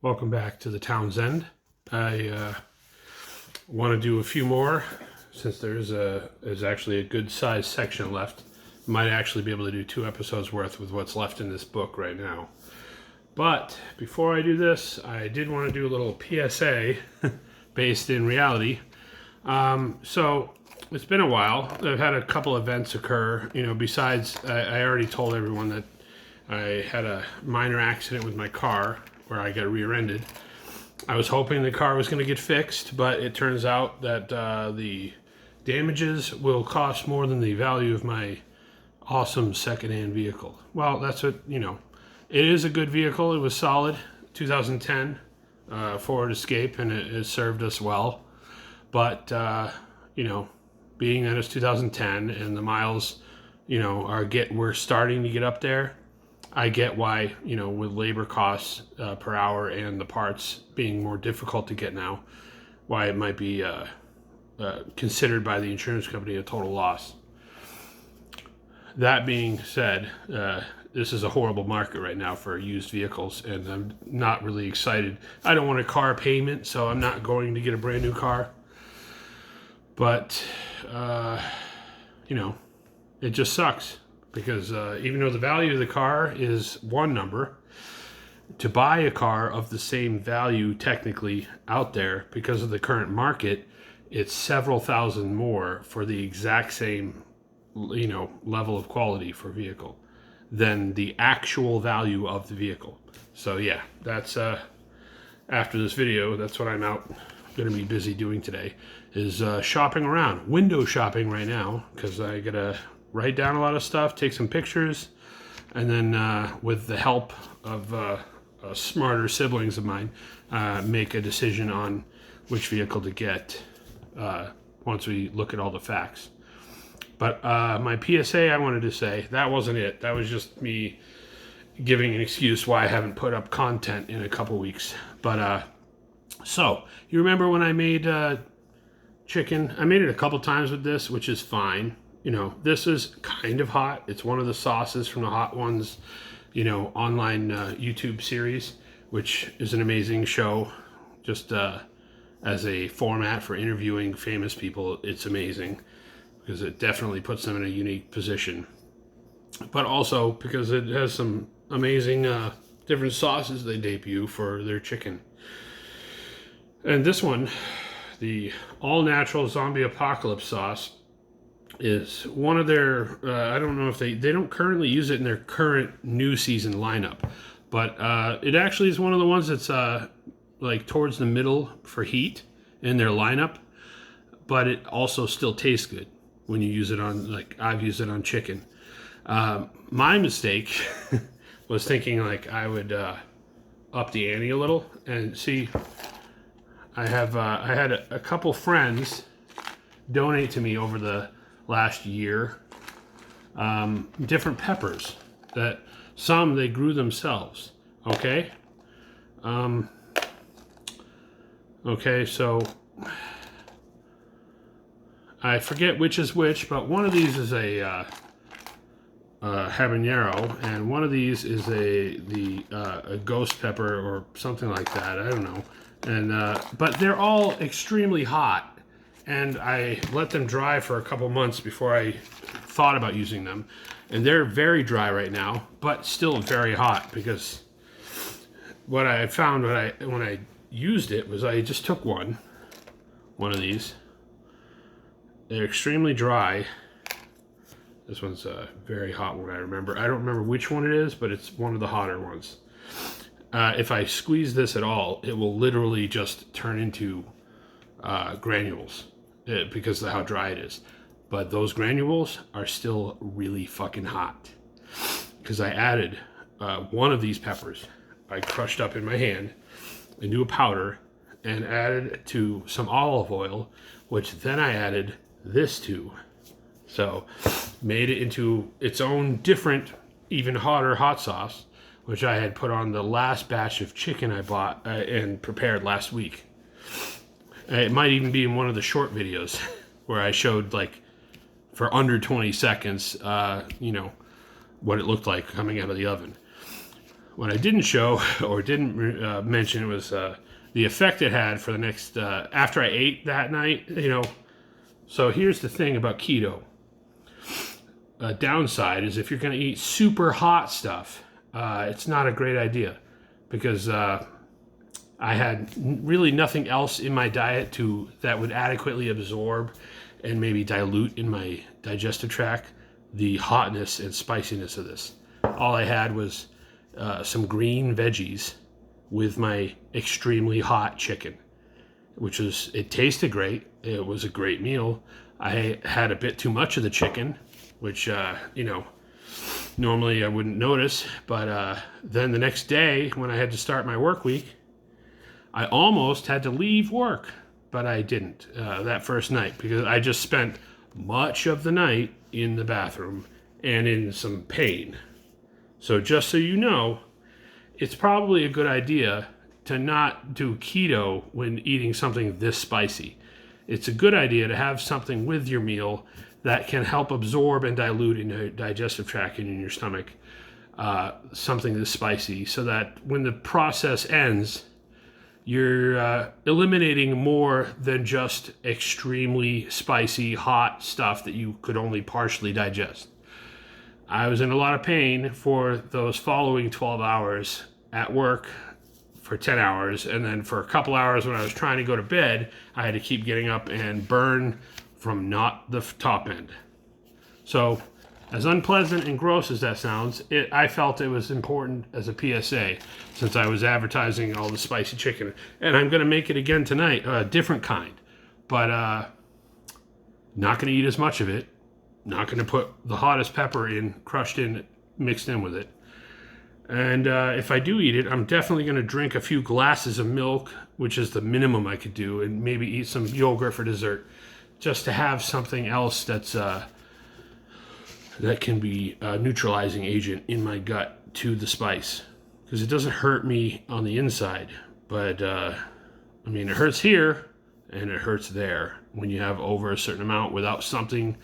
Welcome back to the Town's End. I want to do a few more since there's actually a good sized section left. Might actually be able to do 2 episodes worth with what's left in this book right now. But before I do this, I did want to do a little PSA based in reality. So it's been a while. I've had a couple events occur. Besides, I already told everyone that I had a minor accident with my car where I got rear-ended. I was hoping the car was going to get fixed, but it turns out that the damages will cost more than the value of my awesome second-hand vehicle. Well, that's what, it is a good vehicle. It was solid, 2010 Ford Escape, and it served us well. But, being that it's 2010 and the miles, we're starting to get up there, I get why, with labor costs per hour and the parts being more difficult to get now, why it might be considered by the insurance company a total loss. That being said, this is a horrible market right now for used vehicles, and I'm not really excited. I don't want a car payment, so I'm not going to get a brand new car. But, it just sucks. Because even though the value of the car is one number, to buy a car of the same value technically out there, because of the current market, it's several thousand more for the exact same, level of quality for vehicle than the actual value of the vehicle. So yeah, that's after this video, that's what I'm going to be busy doing today, is shopping around, window shopping right now, because I gotta write down a lot of stuff, take some pictures, and then with the help of smarter siblings of mine, make a decision on which vehicle to get once we look at all the facts. But my PSA I wanted to say, that wasn't it. That was just me giving an excuse why I haven't put up content in a couple weeks. But so, you remember when I made chicken? I made it a couple times with this, which is fine. This is kind of hot. It's one of the sauces from the Hot Ones, online YouTube series, which is an amazing show. Just as a format for interviewing famous people, it's amazing because it definitely puts them in a unique position. But also because it has some amazing different sauces they debut for their chicken. And this one, the all-natural zombie apocalypse sauce, is one of their, I don't know if they don't currently use it in their current new season lineup, but it actually is one of the ones that's like towards the middle for heat in their lineup, but it also still tastes good when you use it on, like I've used it on chicken. My mistake was thinking like I would up the ante a little, and see, I had a couple friends donate to me over the last year different peppers that some they grew themselves. Okay, so I forget which is which, but one of these is a habanero, and one of these is a ghost pepper or something like that. I don't know. And but they're all extremely hot. And I let them dry for a couple months before I thought about using them. And they're very dry right now, but still very hot, because what I found when I used it was I just took one of these. They're extremely dry. This one's a very hot one, I remember. I don't remember which one it is, but it's one of the hotter ones. If I squeeze this at all, it will literally just turn into granules because of how dry it is. But those granules are still really fucking hot, because I added one of these peppers I crushed up in my hand into a powder and added to some olive oil, which then I added this to. So made it into its own different, even hotter hot sauce, which I had put on the last batch of chicken I bought and prepared last week. It might even be in one of the short videos where I showed, like, for under 20 seconds, what it looked like coming out of the oven. What I didn't show or didn't mention was the effect it had for the next, after I ate that night, So here's the thing about keto. Downside is if you're going to eat super hot stuff, it's not a great idea because I had really nothing else in my diet that would adequately absorb and maybe dilute in my digestive tract the hotness and spiciness of this. All I had was some green veggies with my extremely hot chicken, it tasted great. It was a great meal. I had a bit too much of the chicken, which, normally I wouldn't notice. But then the next day when I had to start my work week, I almost had to leave work, but I didn't that first night because I just spent much of the night in the bathroom and in some pain. So just so you know, it's probably a good idea to not do keto when eating something this spicy. It's a good idea to have something with your meal that can help absorb and dilute in your digestive tract and in your stomach, something this spicy, so that when the process ends, you're eliminating more than just extremely spicy, hot stuff that you could only partially digest. I was in a lot of pain for those following 12 hours at work for 10 hours, and then for a couple hours when I was trying to go to bed, I had to keep getting up and burn from not the top end. So, as unpleasant and gross as that sounds, I felt it was important as a PSA since I was advertising all the spicy chicken. And I'm going to make it again tonight, a different kind. But not going to eat as much of it. Not going to put the hottest pepper in, mixed in with it. And if I do eat it, I'm definitely going to drink a few glasses of milk, which is the minimum I could do, and maybe eat some yogurt for dessert, just to have something else that can be a neutralizing agent in my gut to the spice. Because it doesn't hurt me on the inside, but it hurts here and it hurts there when you have over a certain amount without something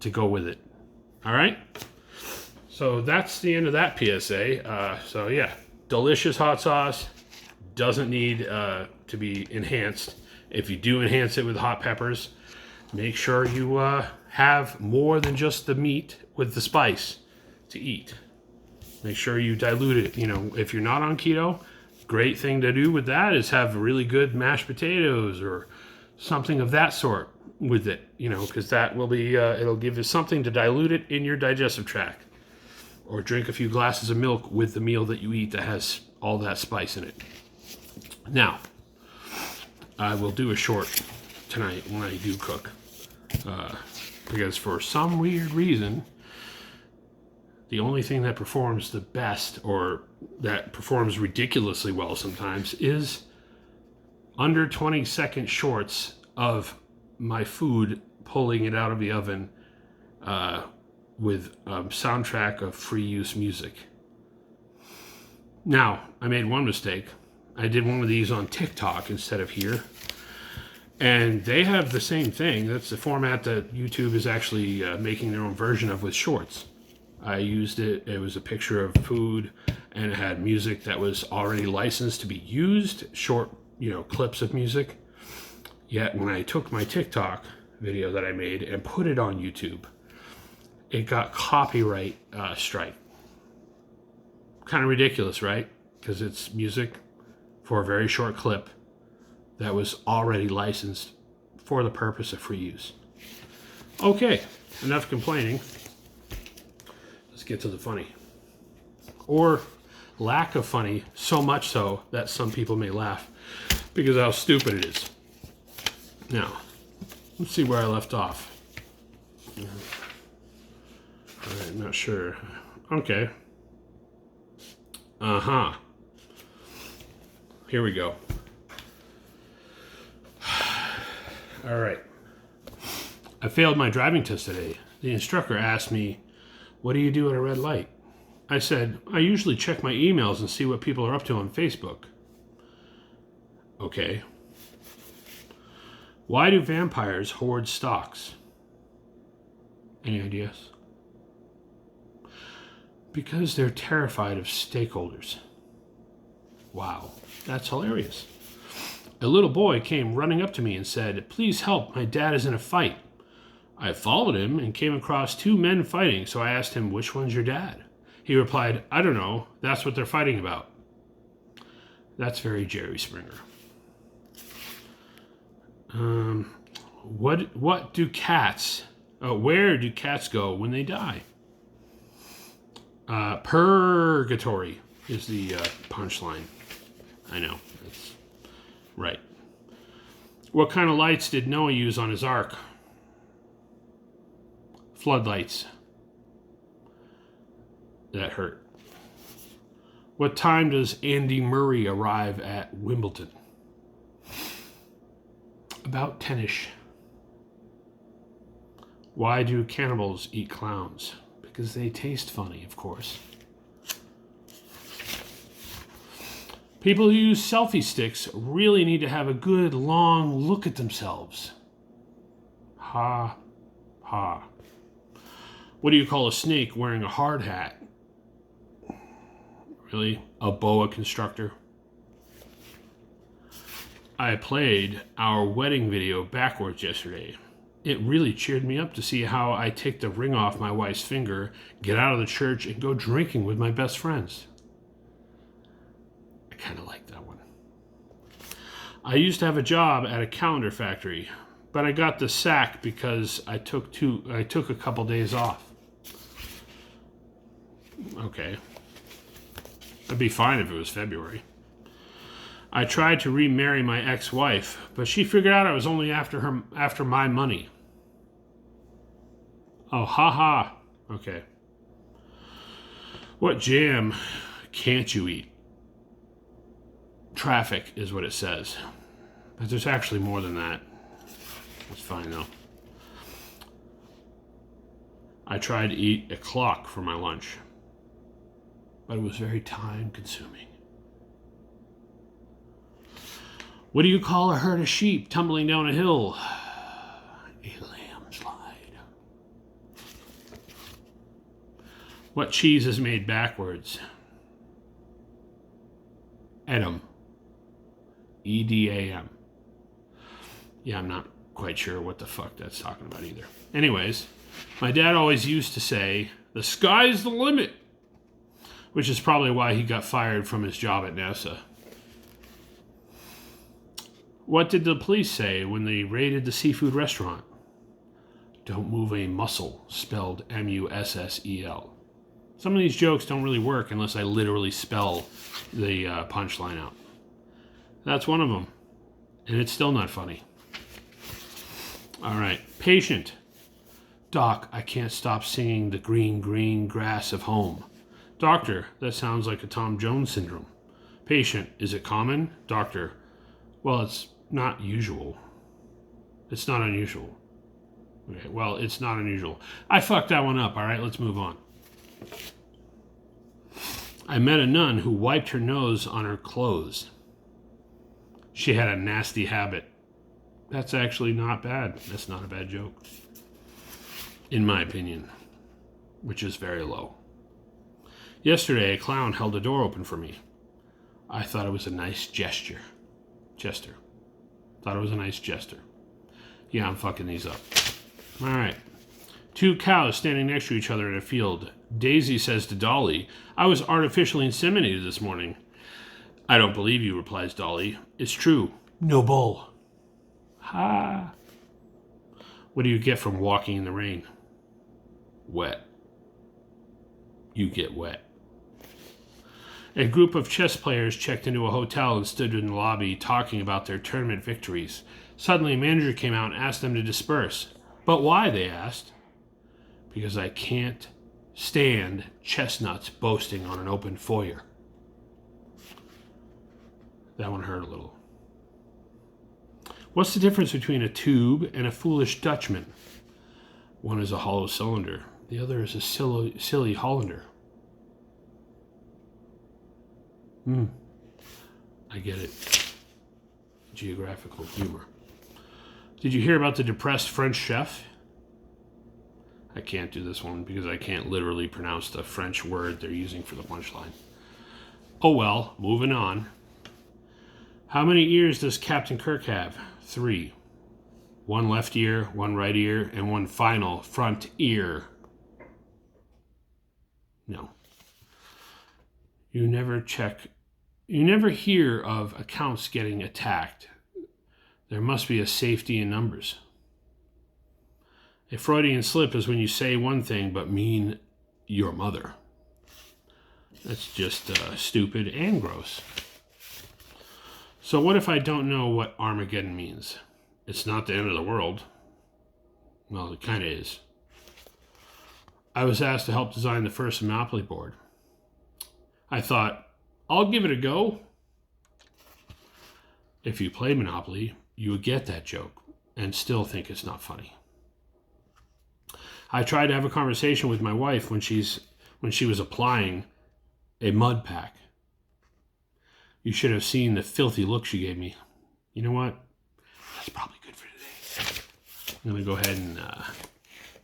to go with it. All right? So that's the end of that PSA. Delicious hot sauce. Doesn't need to be enhanced. If you do enhance it with hot peppers, make sure you have more than just the meat with the spice to eat. Make sure you dilute it. If you're not on keto, great thing to do with that is have really good mashed potatoes or something of that sort with it, because that will be, it'll give you something to dilute it in your digestive tract. Or drink a few glasses of milk with the meal that you eat that has all that spice in it. Now, I will do a short tonight when I do cook. Because for some weird reason, the only thing that performs the best or that performs ridiculously well sometimes is under 20-second shorts of my food pulling it out of the oven with a soundtrack of free use music. Now, I made one mistake. I did one of these on TikTok instead of here. And they have the same thing. That's the format that YouTube is actually making their own version of with shorts. I used it. It was a picture of food, and it had music that was already licensed to be used, short, clips of music. Yet when I took my TikTok video that I made and put it on YouTube, it got copyright strike. Kind of ridiculous, right? Because it's music for a very short clip that was already licensed for the purpose of free use. Okay, enough complaining. Let's get to the funny. Or lack of funny, so much so that some people may laugh because of how stupid it is. Now, let's see where I left off. I'm not sure. Okay. Here we go. All right. I failed my driving test today. The instructor asked me, "What do you do at a red light?" I said, "I usually check my emails and see what people are up to on Facebook." Okay. Why do vampires hoard stocks? Any ideas? Because they're terrified of stakeholders. Wow, that's hilarious. A little boy came running up to me and said, "Please help, my dad is in a fight." I followed him and came across two men fighting, so I asked him, "Which one's your dad?" He replied, "I don't know, that's what they're fighting about." That's very Jerry Springer. What do cats, where do cats go when they die? Purgatory is the punchline. I know, that's right. What kind of lights did Noah use on his ark? Floodlights. That hurt. What time does Andy Murray arrive at Wimbledon? About 10ish. Why do cannibals eat clowns? Because they taste funny, of course. People who use selfie sticks really need to have a good long look at themselves. Ha, ha. What do you call a snake wearing a hard hat? Really? A boa constrictor? I played our wedding video backwards yesterday. It really cheered me up to see how I take the ring off my wife's finger, get out of the church, and go drinking with my best friends. I kind of like that one. I used to have a job at a calendar factory, but I got the sack because I took a couple days off. Okay. That'd be fine if it was February. I tried to remarry my ex-wife, but she figured out I was only after my money. Oh, ha. Okay. What jam can't you eat? Traffic is what it says. But there's actually more than that. It's fine though. I tried to eat a clock for my lunch, but it was very time consuming. What do you call a herd of sheep tumbling down a hill? A landslide. What cheese is made backwards? Edam. E-D-A-M. Yeah, I'm not quite sure what the fuck that's talking about either. Anyways, my dad always used to say, "The sky's the limit," which is probably why he got fired from his job at NASA. What did the police say when they raided the seafood restaurant? Don't move a mussel, spelled M-U-S-S-E-L. Some of these jokes don't really work unless I literally spell the punchline out. That's one of them. And it's still not funny. All right. Patient. Doc, I can't stop singing the green, green grass of home. Doctor, that sounds like a Tom Jones syndrome. Patient, is it common? Doctor, well, it's not usual. It's not unusual. Okay, well, it's not unusual. I fucked that one up, all right? Let's move on. I met a nun who wiped her nose on her clothes. She had a nasty habit. That's actually not bad. That's not a bad joke. In my opinion, which is very low. Yesterday, a clown held a door open for me. I thought it was a nice gesture. Thought it was a nice gesture. Yeah, I'm fucking these up. All right. Two cows standing next to each other in a field. Daisy says to Dolly, "I was artificially inseminated this morning." "I don't believe you," replies Dolly. "It's true. No bull." Ha. What do you get from walking in the rain? Wet. You get wet. A group of chess players checked into a hotel and stood in the lobby talking about their tournament victories. Suddenly, a manager came out and asked them to disperse. "But why?" they asked. "Because I can't stand chestnuts boasting on an open foyer." That one hurt a little. What's the difference between a tube and a foolish Dutchman? One is a hollow cylinder. The other is a silly Hollander. I get it. Geographical humor. Did you hear about the depressed French chef? I can't do this one because I can't literally pronounce the French word they're using for the punchline. Oh well, moving on. How many ears does Captain Kirk have? 3. 1 left ear, 1 right ear, and 1 final front ear. No. You never hear of accounts getting attacked. There must be a safety in numbers. A Freudian slip is when you say one thing but mean your mother. That's just stupid and gross. So what if I don't know what Armageddon means? It's not the end of the world. Well, it kind of is. I was asked to help design the first Monopoly board. I thought, I'll give it a go. If you play Monopoly, you would get that joke and still think it's not funny. I tried to have a conversation with my wife when she was applying a mud pack. You should have seen the filthy look she gave me. You know what? That's probably good for today. I'm going to go ahead and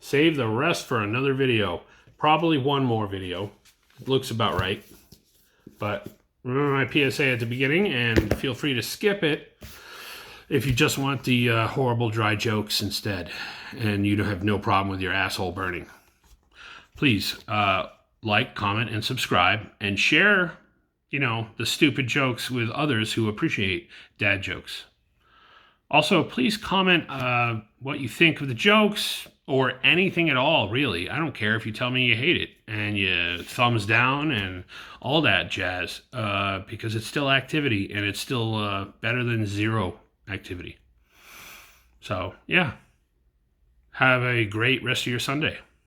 save the rest for another video. Probably one more video. It looks about right. But remember my PSA at the beginning, and feel free to skip it if you just want the horrible dry jokes instead, and you don't have no problem with your asshole burning. Please like, comment, and subscribe, and share, the stupid jokes with others who appreciate dad jokes. Also, please comment what you think of the jokes, or anything at all, really. I don't care if you tell me you hate it, and you thumbs down, and all that jazz, because it's still activity, and it's still better than zero activity. So, yeah. Have a great rest of your Sunday.